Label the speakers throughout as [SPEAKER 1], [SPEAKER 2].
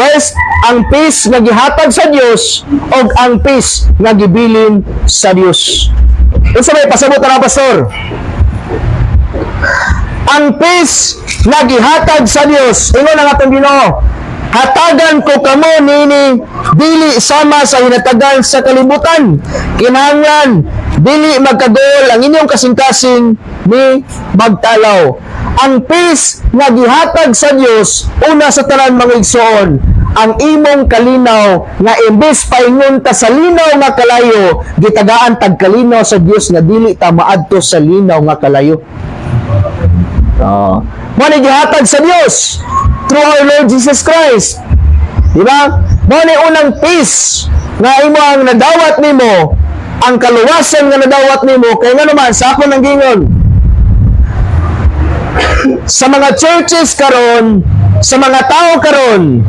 [SPEAKER 1] First, ang peace nga gihatag sa Dios o ang peace nga gibilin sa Dios. Unsa may pasabot na pastor? Ang peace nga gihatag sa Dios, ingon ang atong Ginoo, hatagan ko kamo nini dili sama sa hinatagan sa kalibutan. Kinahanglan dili magkagol ang inyong kasing-kasing ni magtalaw. Ang peace nga gihatag sa Dios una sa tanan mga igsoon, ang imong kalinaw nga imbes paingon ta sa linaw nga kalayo, gitagaan tag kalinaw sa Dios nga dili ta maadto sa linaw nga kalayo. Mo ni gihatag sa Dios through our Lord Jesus Christ. Di ba? Mo ni unang peace nga imo ang nadawat nimo, ang kaluwasan nga nadawat nimo kay nga naman sa ako nang gingon. Sa mga churches karon, sa mga tao karon,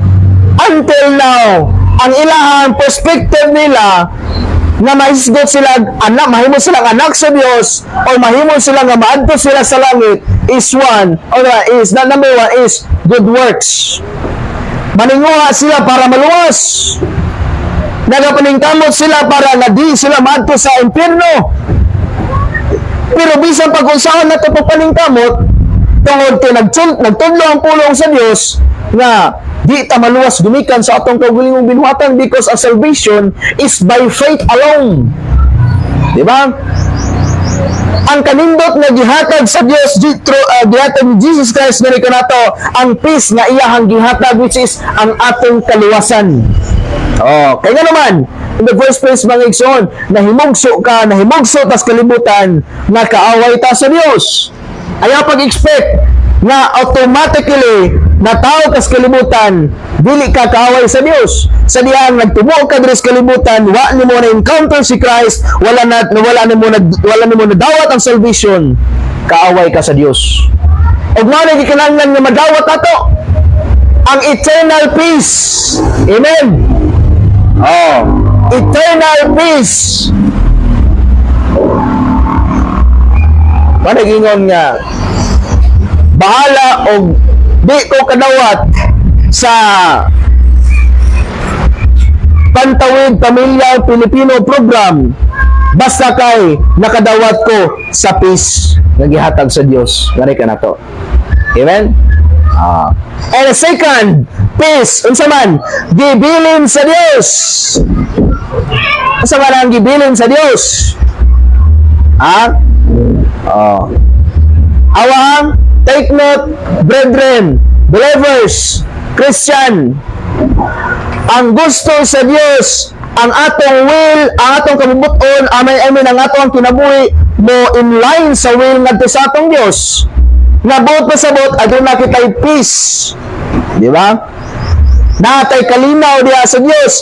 [SPEAKER 1] until now, ang ilahang perspective nila na mahisgot sila anak, mahimo silang anak sa Dios o mahimo sila nga maadto sila sa langit is one, or is the number one is good works. Maninguha sila para maluwas. Nagapaningkamot sila para nga di sila maadto sa impierno. Pero bisan pag-usahan na ito paningkamot, tungod kay nagtudlo ang pulong sa Dios nga di ta maluwas gumikan sa atong kaugalingong binuhatan, because our salvation is by faith alone. Di ba? Ang kanindot na gihatag sa Dios gihatag ni Jesus Christ nga kanato ang peace nga iyahang gihatag, which is ang atong kaluwasan. Kaya nga naman, in the first place mga igsoon, nahimugso tas kalibutan nga kaaway ta sa Dios. Ayaw pag-expect na automatically na tao kas kalibutan dili ka kaaway sa Dios. Sa diyang nagtubo ka diri sa kalibutan, wa nimo na encounter si Christ, wala nimo na dawat ang salvation, kaaway ka sa Dios. Ug mao na gikinahanglan nga madawat ato ang eternal peace. Amen. Eternal peace. Panagingon nga bahala og di ko kadawat sa Pantawid Pamilya Pilipino program basta kay nakadawat ko sa peace nga gihatag sa Dios. Gani ka nato. Amen. And the second, peace unsa man gibilin sa Dios. Unsa man ang gibilin sa Dios? Awang, take note, brethren, believers, Christian, ang gusto sa Dios, ang atong will, ang atong kabubuton, ang atong kinabuhi mo in line sa will ngadto sa atong Dios. Nabot pasabot adto na kitay peace. Di ba? Natay kalinaw diha sa Dios.